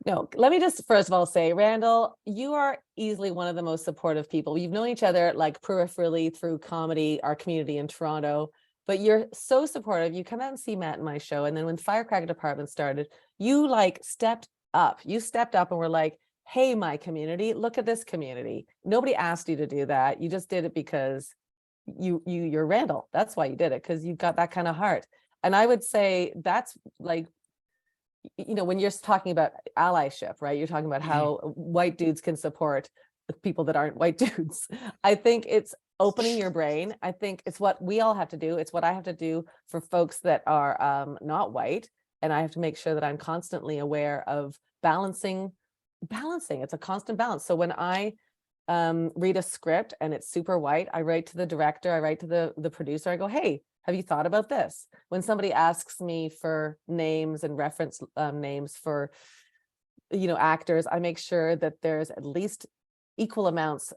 No, let me just first of all say, Randall, you are easily one of the most supportive people. You've known each other like peripherally through comedy, our community in Toronto, but you're so supportive. You come out and see Matt in my show. And then when Firecracker department started, you like stepped up. You stepped up and were like, hey, my community, look at this community. Nobody asked you to do that. You just did it because you're Randall. That's why you did it, because you've got that kind of heart. And I would say that's like, you know, when you're talking about allyship, right? You're talking about how white dudes can support people that aren't white dudes. I think it's opening your brain. I think it's what we all have to do. It's what I have to do for folks that are not white. And I have to make sure that I'm constantly aware of balancing. It's a constant balance. So when I read a script and it's super white, I write to the director, I write to the producer, I go, hey, have you thought about this? When somebody asks me for names and reference names for, actors, I make sure that there's at least equal amounts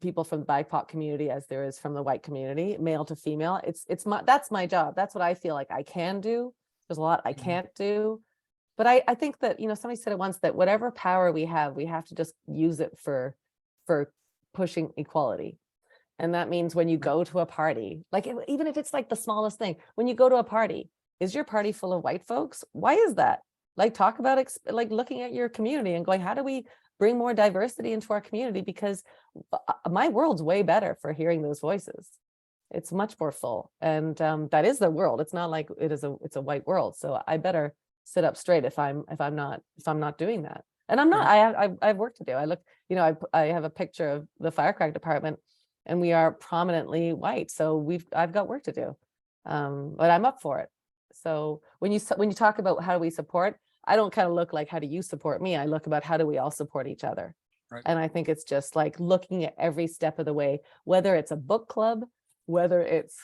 people from the BIPOC community as there is from the white community, male to female. That's my job. That's what I feel like I can do. There's a lot I can't do. But I think that, somebody said it once, that whatever power we have to just use it for pushing equality. And that means when you go to a party, like even if it's like the smallest thing, when you go to a party, is your party full of white folks? Why is that? Like, talk about like looking at your community and going, how do we bring more diversity into our community? Because my world's way better for hearing those voices. It's much more full. And that is the world. It's not like it's a white world. So I better sit up straight if I'm not doing that. And I'm not. I have work to do. I look, I have a picture of the firecracker department, and we are prominently white. So I've got work to do, but I'm up for it. So when you talk about how do we support, I don't kind of look like how do you support me. I look about how do we all support each other. Right. And I think it's just like looking at every step of the way, whether it's a book club, whether it's,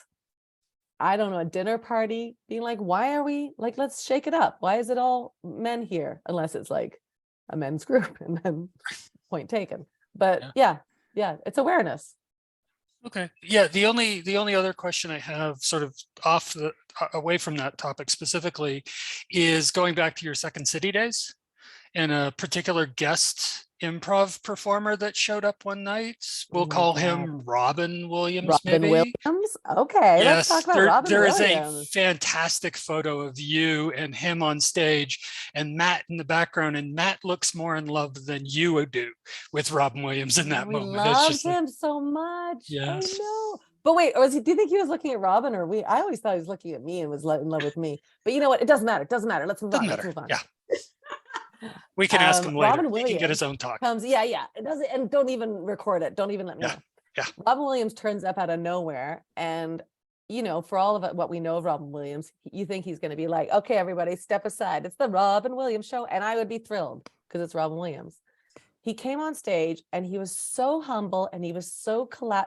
I don't know, a dinner party, being like, why are we like, let's shake it up. Why is it all men here? Unless it's like a men's group, and then point taken. But yeah, it's awareness. Okay. Yeah. The only other question I have, sort of away from that topic specifically, is going back to your Second City days and a particular guest improv performer that showed up one night. We'll call him Robin Williams. Robin Williams. Okay, yes, let's talk about Robin Williams. There is a fantastic photo of you and him on stage and Matt in the background, and Matt looks more in love than you do with Robin Williams in that moment. We loved him so much. Yes. I know. But wait, do you think he was looking at Robin, or I always thought he was looking at me and was in love with me. But you know what? It doesn't matter. It doesn't matter. Let's move on. Let's move on. Yeah. We can ask him later. Robin Williams he can get his own talk. Comes, yeah. It doesn't, and don't even record it. Don't even let me know. Yeah. Robin Williams turns up out of nowhere, and for all of it, what we know of Robin Williams, you think he's going to be like, okay, everybody, step aside. It's the Robin Williams show, and I would be thrilled because it's Robin Williams. He came on stage, and he was so humble, and he was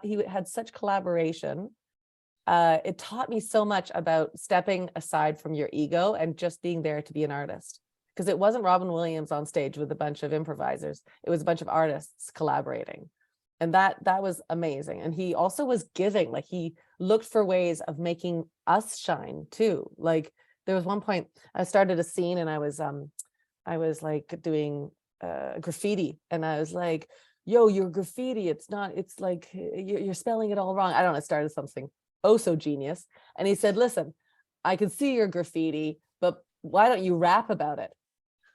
he had such collaboration. It taught me so much about stepping aside from your ego and just being there to be an artist. Because it wasn't Robin Williams on stage with a bunch of improvisers. It was a bunch of artists collaborating. And that was amazing. And he also was giving, like he looked for ways of making us shine too. Like there was one point I started a scene, and I was like doing graffiti, and I was like, yo, your graffiti, it's like you're spelling it all wrong. I don't know, I started something so genius. And he said, listen, I can see your graffiti, but why don't you rap about it?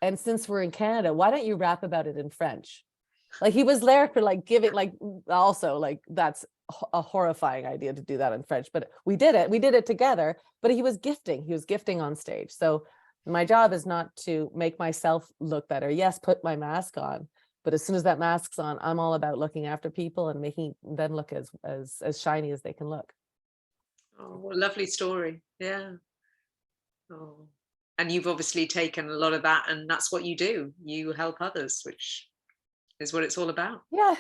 And since we're in Canada, why don't you rap about it in French? Like he was there for like giving, like also like that's a horrifying idea to do that in French, but we did it together. But he was gifting on stage. So my job is not to make myself look better. Yes, put my mask on, but as soon as that mask's on, I'm all about looking after people and making them look as shiny as they can look. Oh, what a lovely story. Yeah. Oh. And you've obviously taken a lot of that, and that's what you do. You help others, which is what it's all about. Yeah,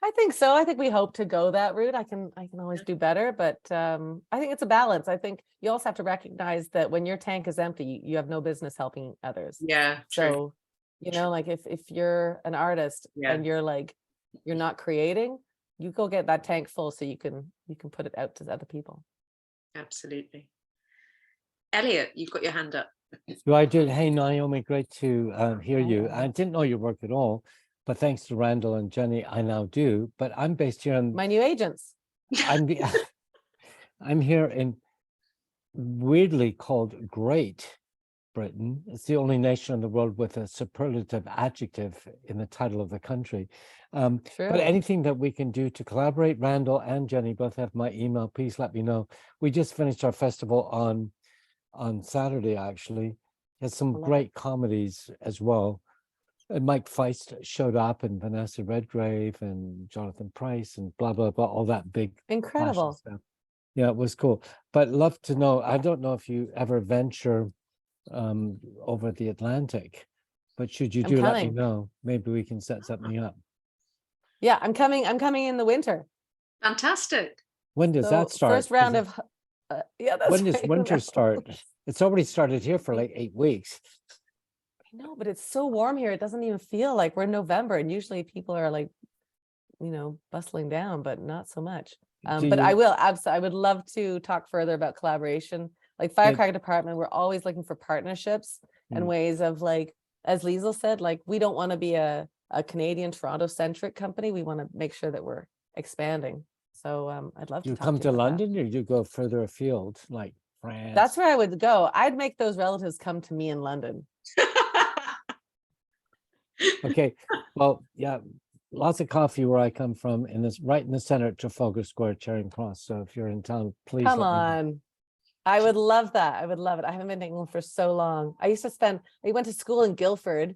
I think so. I think we hope to go that route. I can always do better, but I think it's a balance. I think you also have to recognize that when your tank is empty, you have no business helping others. Yeah. So, like if you're an artist and you're not creating, you go get that tank full so you can put it out to other people. Absolutely. Elliot, you've got your hand up. So I did. Hey, Naomi, great to hear you. I didn't know your work at all, but thanks to Randall and Jennie, I now do. But I'm based here in my new agents. I'm here in weirdly called Great Britain. It's the only nation in the world with a superlative adjective in the title of the country. But anything that we can do to collaborate, Randall and Jennie both have my email. Please let me know. We just finished our festival on Saturday, actually. Has some great comedies as well. And Mike Feist showed up, and Vanessa Redgrave and Jonathan Price and blah, blah, blah, all that big incredible stuff. Yeah, it was cool. But love to know, I don't know if you ever venture over the Atlantic, but should you let me know. Maybe we can set something up. Yeah, I'm coming in the winter. Fantastic. When does So that start? first round of yeah, that's When does right, winter no. start? It's already started here for like 8 weeks. No, but it's so warm here. It doesn't even feel like we're in November, and usually people are like, bustling down, but not so much. But I will absolutely. I would love to talk further about collaboration. Like Firecracker Department, we're always looking for partnerships and ways of, like, as Liesl said, like, we don't want to be a Canadian Toronto centric company. We want to make sure that we're expanding. So I'd love to You talk come to you to about London, or you go further afield, like France? That's where I would go. I'd make those relatives come to me in London. Okay, well, yeah, lots of coffee where I come from, in this right in the center at Trafalgar Square, Charing Cross. So if you're in town, please Come let me know. on. I would love that. I would love it. I haven't been to England for so long. I went to school in Guildford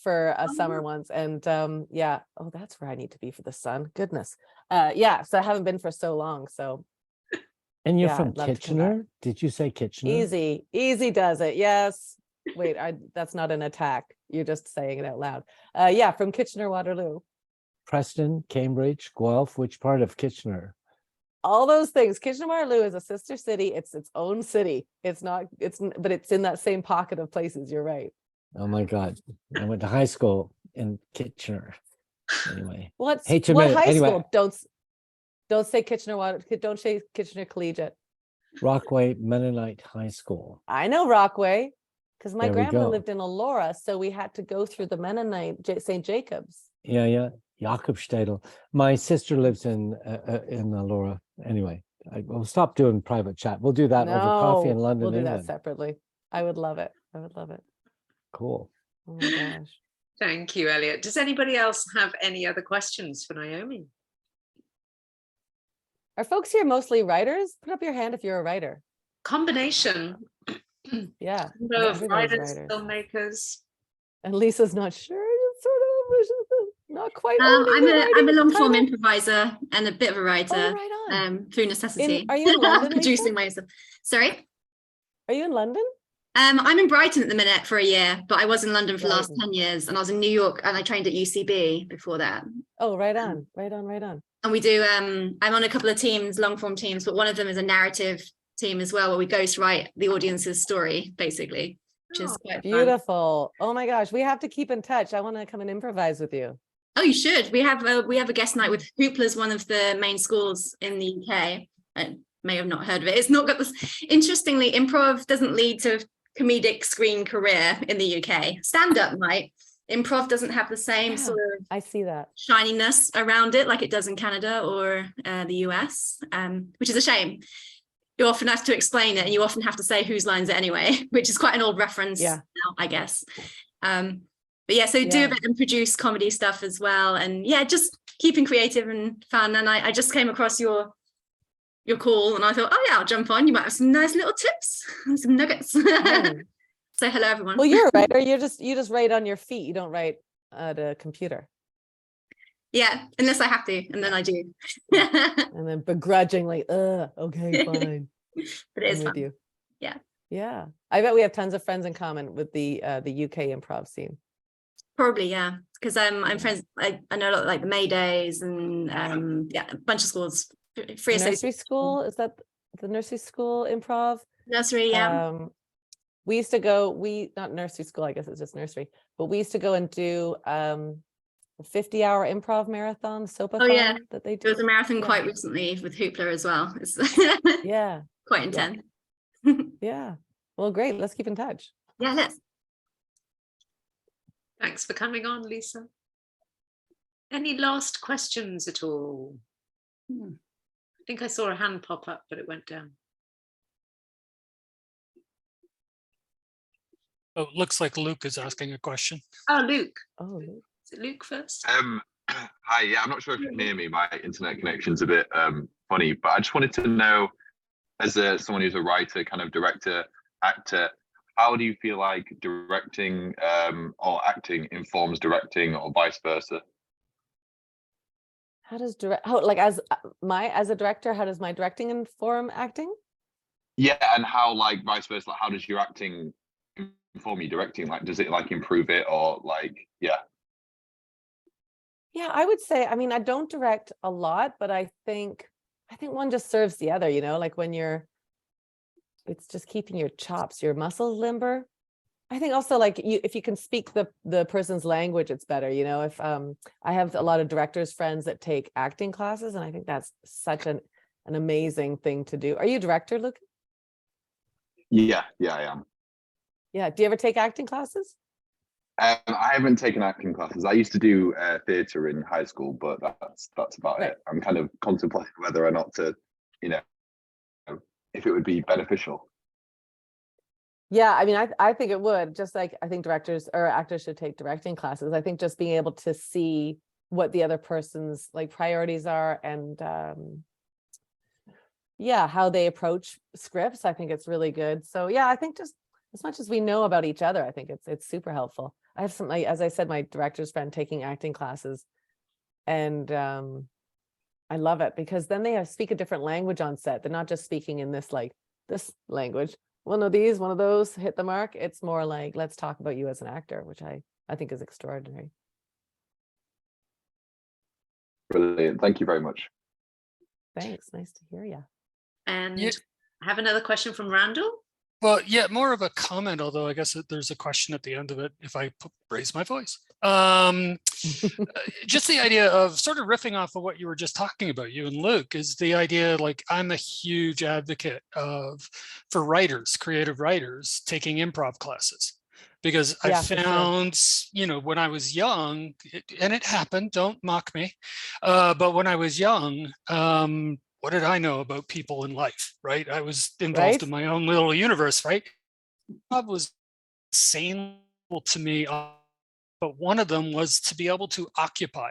for a summer once, and yeah. Oh, that's where I need to be for the sun. Goodness. Yeah, so I haven't been for so long. So And you're yeah, from I'd love to come back. Kitchener? Did you say Kitchener? Easy does it. Yes. Wait, that's not an attack. You're just saying it out loud. Yeah, from Kitchener Waterloo. Preston, Cambridge, Guelph, which part of Kitchener? All those things. Kitchener Waterloo is a sister city. It's its own city. But it's in that same pocket of places. You're right. Oh my God. I went to high school in Kitchener. Anyway. What Hey, high anyway. school? Don't say don't say Kitchener Collegiate. Rockaway Mennonite High School. I know Rockaway because my There we grandmother go. lived in Elora, so we had to go through the Mennonite St. Jacob's. Yeah. Jakobstadel. My sister lives in Elora. Anyway, we'll stop doing private chat. We'll do that over coffee in London, we'll do England. that separately. I would love it. Cool. Oh my gosh. Thank you, Elliot. Does anybody else have any other questions for Naomi? Are folks here mostly writers? Put up your hand if you're a writer. Combination. Yeah. Of Everybody's writers, writers. filmmakers. And Lisa's not sure. It's sort of not quite. I'm a long form improviser and a bit of a writer. Oh, right on. Through necessity. Are you in London, producing Lisa? myself. Sorry. Are you in London? I'm in Brighton at the minute for a year, but I was in London for the last 10 years, and I was in New York, and I trained at UCB before that. Oh, right on. And we do, I'm on a couple of teams, long form teams, but one of them is a narrative team as well, where we ghostwrite the audience's story, basically, which is quite beautiful. Fun. Oh my gosh, we have to keep in touch. I want to come and improvise with you. Oh, you should. We have a guest night with Hoopla's, one of the main schools in the UK. I may have not heard of it. It's not got this. Interestingly, improv doesn't lead to comedic screen career in the UK. Stand-up might. Improv doesn't have the same sort of I see that shininess around it like it does in Canada or the US, which is a shame. You often have to explain it, and you often have to say whose lines it anyway, which is quite an old reference now, I guess. But yeah, so do a bit and produce comedy stuff as well, and yeah, just keeping creative and fun. And I just came across your call, and I thought, oh yeah, I'll jump on. You might have some nice little tips and some nuggets. So hello everyone. Well, you're a writer. You just write on your feet. You don't write at a computer. Yeah, unless I have to, and then I do. And then begrudgingly, okay, fine. But it is fun. With you. Yeah. I bet we have tons of friends in common with the UK improv scene. Probably, yeah, because I'm friends. I know a lot, like the Maydays and a bunch of schools. Nursery school, is that the nursery school improv? Nursery, yeah. We used to go. Not nursery school, I guess it's just nursery. But we used to go and do a 50-hour improv marathon, SOPA. Oh yeah, that they do. There was a marathon quite recently with Hoopla as well. It's quite intense. Yeah. Well, great. Let's keep in touch. Yeah, let's. Thanks for coming on, Lisa. Any last questions at all? I think I saw a hand pop up, but it went down. Oh, looks like Luke is asking a question. Oh, Luke. Oh, Luke. Is it Luke first? Hi, yeah, I'm not sure if you can hear me. My internet connection's a bit funny, but I just wanted to know, as someone who's a writer, kind of director, actor, how do you feel like directing or acting informs directing, or vice versa? How does as a director, how does my directing inform acting? Yeah, and how, like, vice versa, like, how does your acting inform you directing? Like, does it like improve it, or like, yeah? Yeah, I would say, I mean, I don't direct a lot, but I think one just serves the other, like when it's just keeping your chops, your muscles limber. I think also like if you can speak the person's language, it's better. If I have a lot of directors friends that take acting classes, and I think that's such an amazing thing to do. Are you a director, Luke? Yeah, I am. Yeah. Do you ever take acting classes? I haven't taken acting classes. I used to do theatre in high school, but that's about it. I'm kind of contemplating whether or not to, if it would be beneficial. Yeah, I mean, I think it would. Just like I think directors or actors should take directing classes. I think just being able to see what the other person's like priorities are and how they approach scripts, I think it's really good. So yeah, I think just as much as we know about each other, I think it's super helpful. I have some, as I said, my director's friend taking acting classes, and I love it because then they speak a different language on set. They're not just speaking in this language. One of these, one of those, hit the mark. It's more like, let's talk about you as an actor, which I think is extraordinary. Brilliant. Thank you very much. Thanks. Nice to hear you. And I have another question from Randall. Well, yeah, more of a comment, although I guess there's a question at the end of it if I raise my voice. Just the idea of sort of riffing off of what you were just talking about, you and Luke, is the idea, like, I'm a huge advocate for writers, creative writers, taking improv classes. Because I found, when I was young, and it happened, don't mock me, but when I was young, what did I know about people in life, right? I was involved in my own little universe, right? That was insane to me, but one of them was to be able to occupy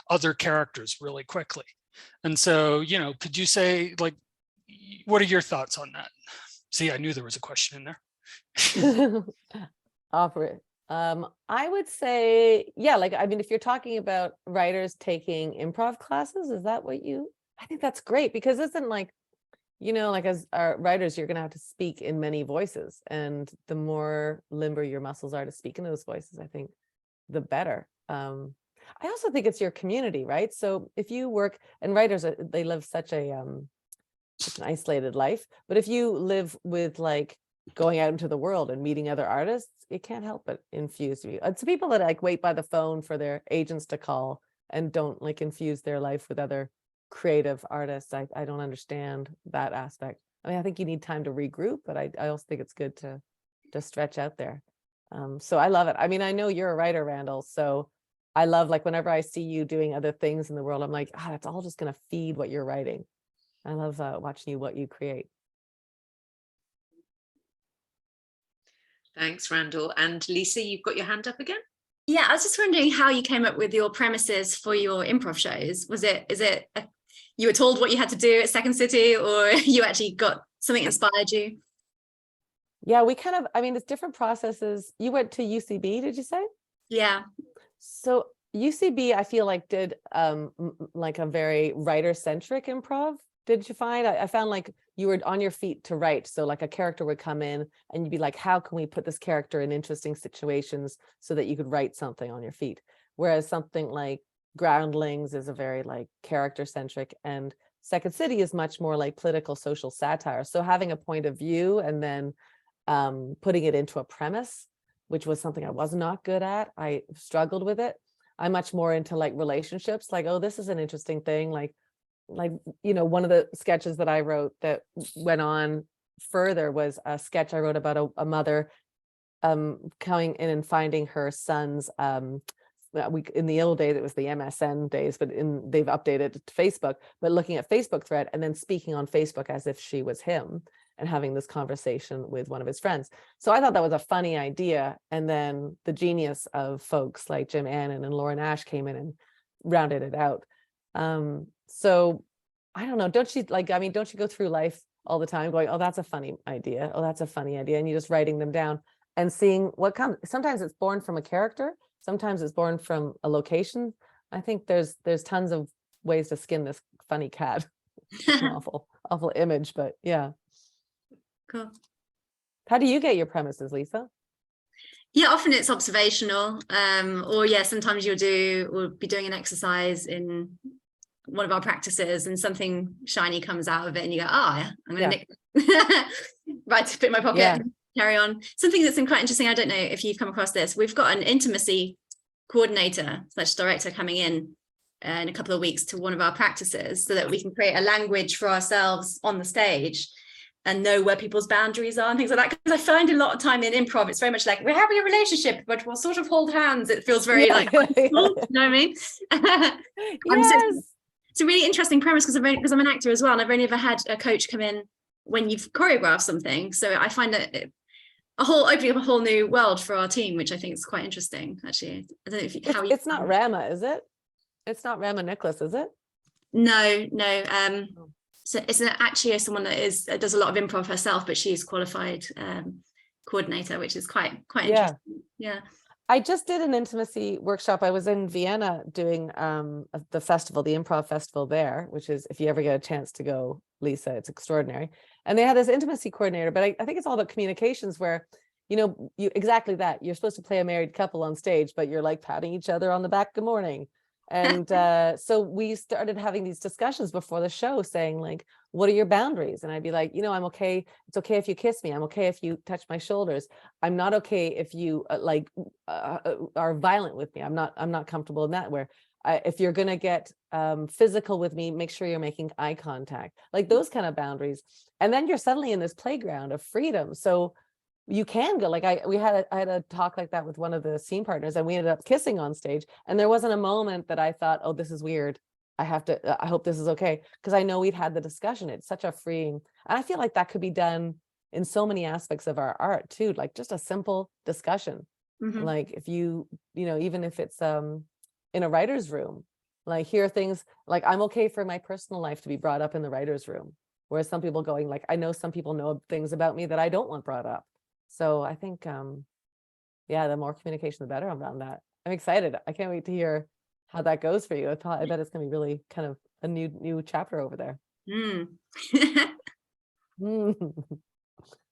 other characters really quickly. And so, could you say, like, what are your thoughts on that? See, I knew there was a question in there. Offer it. I would say, I mean, if you're talking about writers taking improv classes, is that what I think that's great, because isn't like, as our writers, you're going to have to speak in many voices, and the more limber your muscles are to speak in those voices, I think the better. I also think it's your community, right? So if you work, and writers, they live such an isolated life, but if you live with like going out into the world and meeting other artists, it can't help but infuse you. It's people that like wait by the phone for their agents to call and don't like infuse their life with other creative artists. I don't understand that aspect. I mean, I think you need time to regroup, but I also think it's good to stretch out there. So I love it. I mean, I know you're a writer, Randall, so I love, like, whenever I see you doing other things in the world, I'm like, that's all just going to feed what you're writing. I love watching what you create. Thanks, Randall. And Lisa, you've got your hand up again? Yeah, I was just wondering how you came up with your premises for your improv shows. You were told what you had to do at Second City, or you actually got something inspired you? Yeah, we kind of, I mean, it's different processes. You went to UCB, did you say? Yeah. So UCB, I feel like, did like a very writer-centric improv. Did you find? I found like you were on your feet to write. So like a character would come in and you'd be like, how can we put this character in interesting situations so that you could write something on your feet? Whereas something like Groundlings is a very like character-centric, and Second City is much more like political social satire. So having a point of view and then putting it into a premise, which was something I was not good at. I struggled with it. I'm much more into like relationships, like, oh, this is an interesting thing. Like, one of the sketches that I wrote that went on further was a sketch I wrote about a mother coming in and finding her son's in the old days, it was the MSN days, but they've updated to Facebook, but looking at Facebook thread and then speaking on Facebook as if she was him and having this conversation with one of his friends. So I thought that was a funny idea. And then the genius of folks like Jim Annan and Lauren Ash came in and rounded it out. So I don't know, don't you go through life all the time going, oh, that's a funny idea. Oh, that's a funny idea. And you're just writing them down and seeing what comes. Sometimes it's born from a character. Sometimes it's born from a location. I think there's tons of ways to skin this funny cat. awful image, but yeah. Cool. How do you get your premises, Lisa? Yeah, often it's observational, or yeah, sometimes we'll be doing an exercise in one of our practices and something shiny comes out of it and you go, I'm gonna nick right to put in my pocket, carry on. Something that's been quite interesting, I don't know if you've come across this, we've got an intimacy coordinator / director coming in a couple of weeks to one of our practices so that we can create a language for ourselves on the stage and know where people's boundaries are and things like that. Because I find a lot of time in improv, it's very much like, we're having a relationship, but we'll sort of hold hands. It feels very like, you know what I mean? It's a really interesting premise because I'm an actor as well. And I've only ever had a coach come in when you've choreographed something. So I find that opening up a whole new world for our team, which I think is quite interesting, actually. I don't know if it's not Rama, is it? It's not Rama Nicholas, is it? No. So it's actually someone that does a lot of improv herself, but she's qualified coordinator, which is quite interesting. Yeah. I just did an intimacy workshop. I was in Vienna doing the festival, the improv festival there, which is, if you ever get a chance to go, Lisa, it's extraordinary. And they had this intimacy coordinator, but I think it's all about communications where, you exactly that. You're supposed to play a married couple on stage, but you're like patting each other on the back, good morning. And so we started having these discussions before the show saying like, what are your boundaries? And I'd be like, I'm okay. It's okay if you kiss me. I'm okay if you touch my shoulders. I'm not okay if you are violent with me. I'm not comfortable in that, where if you're going to get physical with me, make sure you're making eye contact, like those kind of boundaries. And then you're suddenly in this playground of freedom. So you can go, like I had a talk like that with one of the scene partners, and we ended up kissing on stage. And there wasn't a moment that I thought, oh, this is weird. I hope this is okay. Because I know we've had the discussion. It's such a freeing, and I feel like that could be done in so many aspects of our art too, like just a simple discussion. Mm-hmm. Like if even if it's in a writer's room, like hear things like, I'm okay for my personal life to be brought up in the writer's room. Whereas some people going like, I know some people know things about me that I don't want brought up. So I think, the more communication, the better around that. I'm excited. I can't wait to hear how that goes for you. I bet it's going to be really kind of a new chapter over there.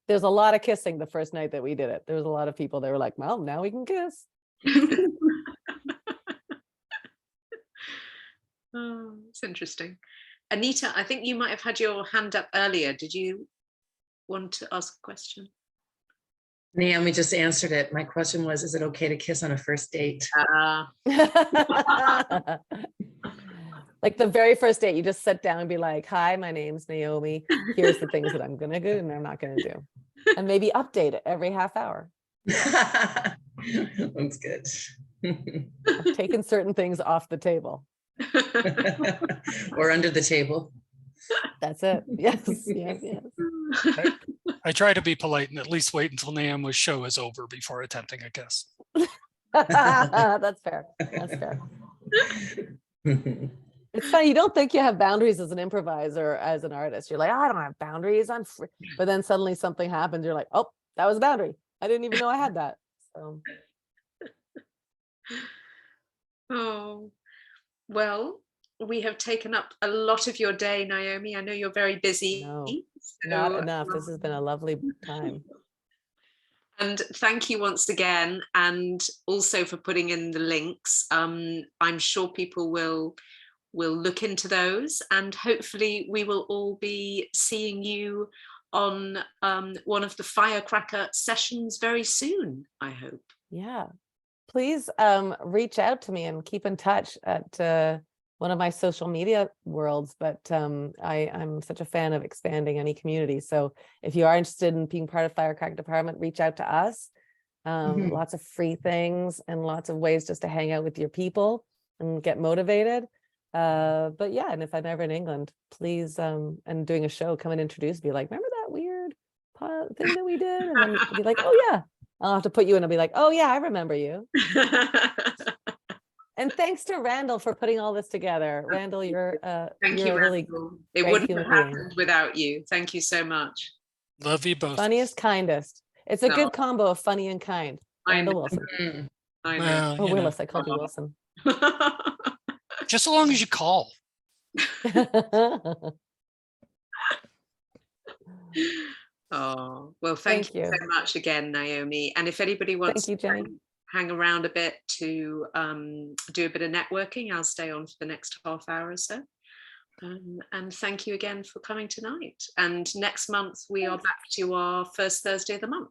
There's a lot of kissing the first night that we did it. There was a lot of people that were like, well, now we can kiss. Oh, it's interesting. Anita, I think you might have had your hand up earlier. Did you want to ask a question? Naomi just answered it. My question was, is it okay to kiss on a first date? Like the very first date, you just sit down and be like, hi, my name's Naomi. Here's the things that I'm going to do and I'm not going to do. And maybe update it every half hour. That's good. I've taken certain things off the table. Or under the table. That's it. Yes. I try to be polite and at least wait until Naomi's show is over before attempting a kiss. That's fair. It's funny, you don't think you have boundaries as an improviser, as an artist. You're like, I don't have boundaries, I'm free. But then suddenly something happens, you're like, oh, that was a boundary. I didn't even know I had that. So. Oh, well, we have taken up a lot of your day, Naomi. I know you're very busy. No, not enough. This has been a lovely time. And thank you once again, and also for putting in the links. I'm sure people will look into those, and hopefully we will all be seeing you on one of the Firecracker sessions very soon, I hope. Yeah, please reach out to me and keep in touch at one of my social media worlds, but I'm such a fan of expanding any community. So if you are interested in being part of Firecracker Department, reach out to us. Lots of free things and lots of ways just to hang out with your people and get motivated. But yeah, and if I'm ever in England, please, and doing a show, come and introduce me. Like, remember that weird thing that we did? And then be like, oh yeah. I'll have to put you in and be like, oh yeah, I remember you. And thanks to Randall for putting all this together. Randall, you're thank you, really it wouldn't have happened without you. Thank you so much. Love you both. Funniest, kindest. It's a good combo of funny and kind. Randall Wilson. I know. Oh, Willis, I called you Wilson. Just so long as you call. Oh, well, thank you so much again, Naomi. And if anybody wants to hang around a bit to do a bit of networking, I'll stay on for the next half hour or so. And thank you again for coming tonight. And next month we are back to our first Thursday of the month.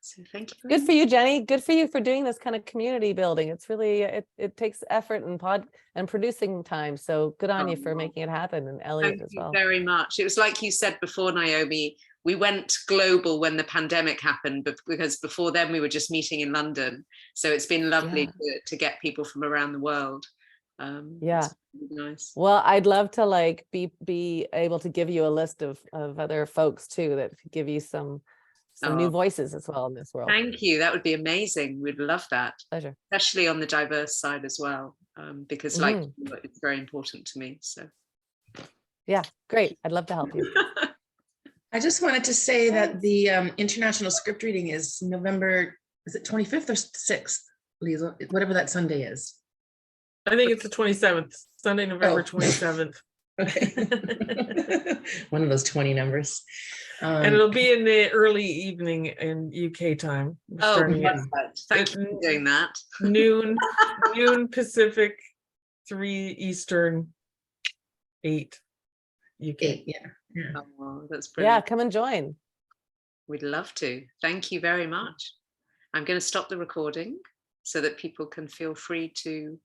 So thank you. Good for you, Jenny. Good for you for doing this kind of community building. It's really, it takes effort and producing time. So good on you for making it happen, and Elliot as well. Thank you very much. It was like you said before, Naomi, we went global when the pandemic happened, but because before then we were just meeting in London. So it's been lovely to get people from around the world. Yeah, really nice. Well, I'd love to like be able to give you a list of other folks too that could give you some new voices as well in this world. Thank you. That would be amazing. We'd love that. Pleasure. Especially on the diverse side as well, because like it's very important to me. So yeah, great. I'd love to help you. I just wanted to say that the international script reading is November, is it 25th or 6th, Lisa? Whatever that Sunday is. I think it's the 27th, Sunday, November 27th. Okay. One of those 20 numbers. And it'll be in the early evening in UK time. Thank you for doing that. Noon Pacific, 3 Eastern, 8 UK. Yeah. Oh, that's brilliant. Yeah, come and join. We'd love to. Thank you very much. I'm going to stop the recording so that people can feel free to